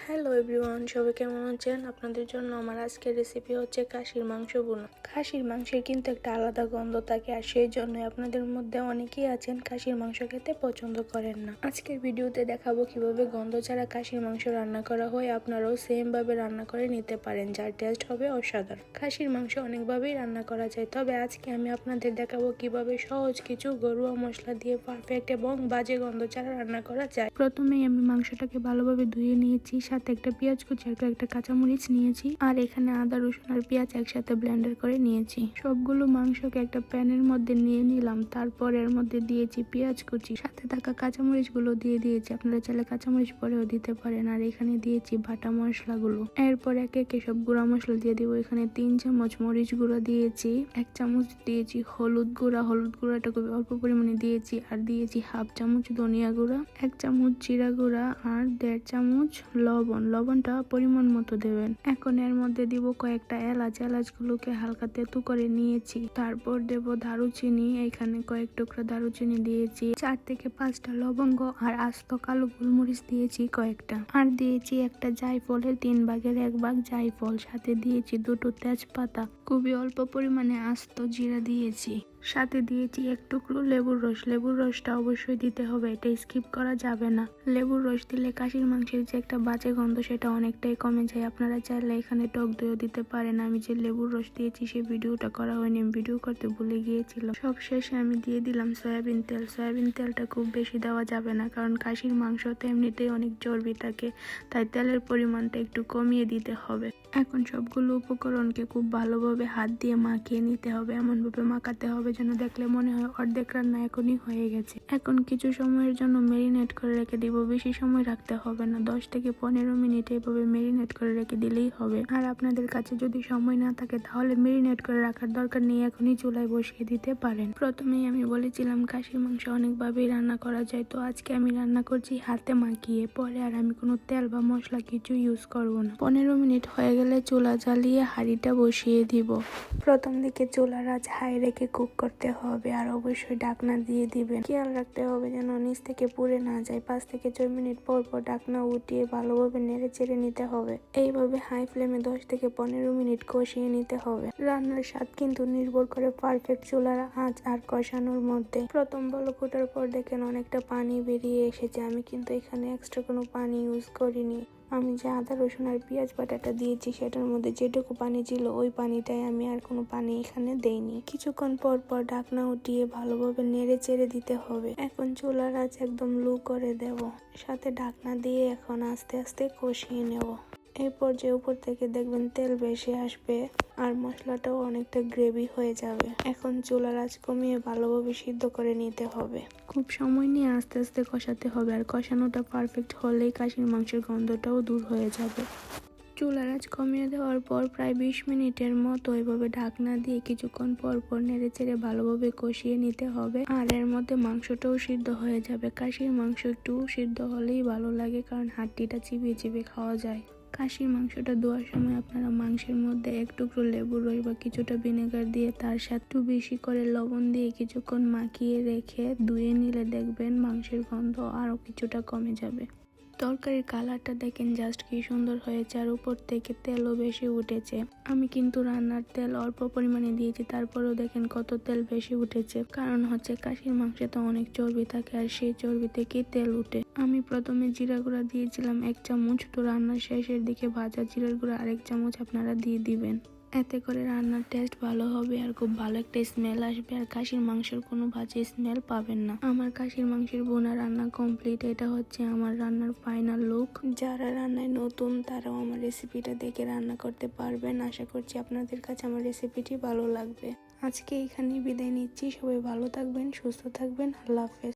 Hello everyone, সবাই কেমন আছেন? আপনাদের জন্য আমার আজকের রেসিপি হচ্ছে খাসির মাংস ভুনা। খাসির মাংসের কিন্তু একটা আলাদা গন্ধ থাকে, আর সেই জন্য আপনাদের মধ্যে অনেকেই আছেন খাসির মাংস খেতে পছন্দ করেন না। আজকের ভিডিওতে দেখাবো কিভাবে গন্ধ ছাড়া খাসির মাংস রান্না করা হয়। আপনারাও সেম ভাবে রান্না করে নিতে পারেন, যার টেস্ট হবে অসাধারণ। খাসির মাংস অনেকভাবেই রান্না করা যায়, তবে আজকে আমি আপনাদের দেখাবো কিভাবে সহজ কিছু ঘরোয়া মশলা দিয়ে পারফেক্ট এবং বাজে গন্ধ ছাড়া রান্না করা যায়। প্রথমেই আমি মাংসটাকে ভালোভাবে ধুয়ে নিয়েছি, সাথে একটা পেঁয়াজ কুচি আর একটা কাঁচামরিচ নিয়েছি, আর এখানে আদা রসুন আর পেঁয়াজ একসাথে ব্লেন্ডার করে নিয়েছি। সবগুলো মাংসকে একটা প্যানের মধ্যে নিয়ে নিলাম, তারপর এর মধ্যে দিয়েছি পেঁয়াজ কুচি, সাথে থাকা কাঁচামরিচ গুলো দিয়ে দিয়েছি। আপনারা চাইলে কাঁচামরিচ পরেও দিতে পারেন। আর এখানে দিয়েছি বাটা মশলাগুলো। এরপর একে একে সব গুঁড়া মশলা দিয়ে দিব। এখানে 3 চামচ মরিচ গুঁড়া দিয়েছি, 1 চামচ দিয়েছি হলুদ গুঁড়া, হলুদ গুঁড়াটা খুবই অল্প পরিমাণে দিয়েছি, আর দিয়েছি 1/2 চামচ ধনিয়া গুঁড়া, 1 চামচ জিরা গুঁড়া আর 1.5 চামচ লবণটা পরিমাণ মতো দেবেন। এখন এর মধ্যে দিব কয়েকটা এলাচগুলোকে হালকা তেতো করে নিয়েছি। তারপর দেব দারুচিনি, এখানে কয়েক টুকরা দারুচিনি দিয়েছি, 4 থেকে 5টা লবঙ্গ আর আস্ত কালো গোলমরিচ দিয়েছি কয়েকটা, আর দিয়েছি একটা জায়ফলের 3/1 জায়ফল, সাথে দিয়েছি 2টো তেজপাতা, খুবই অল্প পরিমাণে আস্ত জিরা দিয়েছি, সাথে দিয়েছি 1 টুকরো লেবুর রস। লেবুর রসটা অবশ্যই দিতে হবে, এটা স্কিপ করা যাবে না। লেবুর রস দিলে খাসির মাংসের যে একটা বাজে গন্ধ সেটা অনেকটাই কমে যায়। আপনারা চাইলে এখানে টক দইও দিতে পারেন। আমি যে লেবুর রস দিয়েছি সেই ভিডিওটা করা হয়নি, আমি ভিডিও করতে ভুলে গিয়েছিলাম। সব শেষে আমি দিয়ে দিলাম সয়াবিন তেল। সয়াবিন তেলটা খুব বেশি দেওয়া যাবে না, কারণ খাসির মাংস তো এমনিতেই অনেক চর্বি থাকে, তাই তেলের পরিমাণটা একটু কমিয়ে দিতে হবে। এখন সবগুলো উপকরণকে খুব ভালোভাবে হাত দিয়ে মাখিয়ে নিতে হবে, এমন ভাবে মাখাতে হবে যেন দেখলে মনে হয় অর্ধেক রান্না এখনই হয়ে গেছে। এখন কিছু সময়ের জন্য মেরিনেট করে রেখে দিব। বেশি সময় রাখতে হবে না, 10 থেকে 15 মিনিট এভাবে মেরিনেট করে রেখে দিলেই হবে। আর আপনাদের কাছে যদি সময় না থাকে তাহলে মেরিনেট করে রাখার দরকার নেই, এখনই চুলায় বসিয়ে দিতে পারেন। প্রথমেই আমি বলেছিলাম খাসির মাংস অনেকভাবেই রান্না করা যায়, তো আজকে আমি রান্না করছি হাতে মাখিয়ে। পরে আর আমি কোনো তেল বা মশলা কিছু ইউজ করব না। 15 মিনিট হয়ে গেলে চুলা জ্বালিয়ে হাঁড়িটা বসিয়ে দিব। প্রথম দিকে চুলার আঁচ হাই রেখে কুক করতে হবে, আর অবশ্যই ঢাকনা দিয়ে দিবেন। খেয়াল রাখতে হবে যেন নিচ থেকে পুড়ে না যায়। 5 থেকে 6 মিনিট পর পর ঢাকনা উঠিয়ে ভালোভাবে নেড়ে চেড়ে নিতে হবে। এইভাবে হাই ফ্লেমে 10 থেকে 15 মিনিট কষিয়ে নিতে হবে। রান্নার স্বাদ কিন্তু নির্ভর করে পারফেক্ট চুলার আঁচ আর কষানোর মধ্যে। প্রথম বলক ওঠার পর দেখেন অনেকটা পানি বেরিয়ে এসেছে। আমি কিন্তু এখানে এক্সট্রা কোনো পানি ইউজ করিনি। আমি যে আদা রসুন আর পেঁয়াজ বাটাটা দিয়েছি সেটার মধ্যে যেটুকু পানি ছিল ওই পানিটাই, আমি আর কোনো পানি এখানে দেইনি। কিছুক্ষণ পর পর ঢাকনা উঠিয়ে ভালোভাবে নেড়ে চেড়ে দিতে হবে। এখন চুলার আঁচ একদম লো করে দেব, সাথে ঢাকনা দিয়ে এখন আস্তে আস্তে কষিয়ে নেব। এই পর্যায়ে উপর থেকে দেখবেন তেল বেশি আসবে আর মশলাটাও অনেকটা গ্রেভি হয়ে যাবে। এখন চুলার আঁচ কমিয়ে ভালোভাবে সিদ্ধ করে নিতে হবে। খুব সময় নিয়ে আস্তে আস্তে কষাতে হবে, আর কষানোটা পারফেক্ট হলেই খাসির মাংসের গন্ধটাও দূর হয়ে যাবে। চুলার আঁচ কমিয়ে দেওয়ার পর প্রায় 20 মিনিটের মতো এভাবে ঢাকনা দিয়ে কিছুক্ষণ পর পর নেড়ে চেড়ে ভালোভাবে কষিয়ে নিতে হবে, আর এর মধ্যে মাংসটাও সিদ্ধ হয়ে যাবে। খাসির মাংস একটু সিদ্ধ হলেই ভালো লাগে, কারণ হাড্ডিটা চিবিয়ে চিবিয়ে খাওয়া যায়। খাসির মাংসটা ধোয়ার সময় আপনারা মাংসের মধ্যে 1 টুকরো লেবুর রস বা কিছুটা ভিনেগার দিয়ে তার সাথে একটু বেশি করে লবণ দিয়ে কিছুক্ষণ মাখিয়ে রেখে ধুয়ে নিলে দেখবেন মাংসের গন্ধ আরও কিছুটা কমে যাবে। তরকারির কালারটা দেখেন জাস্ট কি সুন্দর হয়েছে, আর উপর থেকে তেলও বেশি উঠেছে। আমি কিন্তু রান্নার তেল অল্প পরিমাণে দিয়েছি, তারপরেও দেখেন কত তেল বেশি উঠেছে। কারণ হচ্ছে খাসির মাংসে তো অনেক চর্বি থাকে, আর সেই চর্বি থেকেই তেল উঠে। আমি প্রথমে জিরা গুঁড়া দিয়েছিলাম 1 চামচ, তো রান্নার শেষের দিকে ভাজা জিরার গুঁড়া আরেক চামচ আপনারা দিয়ে দিবেন। এতে করে রান্নার টেস্ট ভালো হবে আর খুব ভালো একটা স্মেল আসবে, আর খাসির মাংসের কোনো বাজে স্মেল পাবেন না। আমার খাসির মাংসের বোনা রান্না কমপ্লিট। এটা হচ্ছে আমার রান্নার ফাইনাল লুক। যারা রান্নায় নতুন তারাও আমার রেসিপিটা দেখে রান্না করতে পারবেন। আশা করছি আপনাদের কাছে আমার রেসিপিটি ভালো লাগবে। আজকে এখানেই বিদায় নিচ্ছি। সবাই ভালো থাকবেন, সুস্থ থাকবেন। আল্লাহ হাফেজ।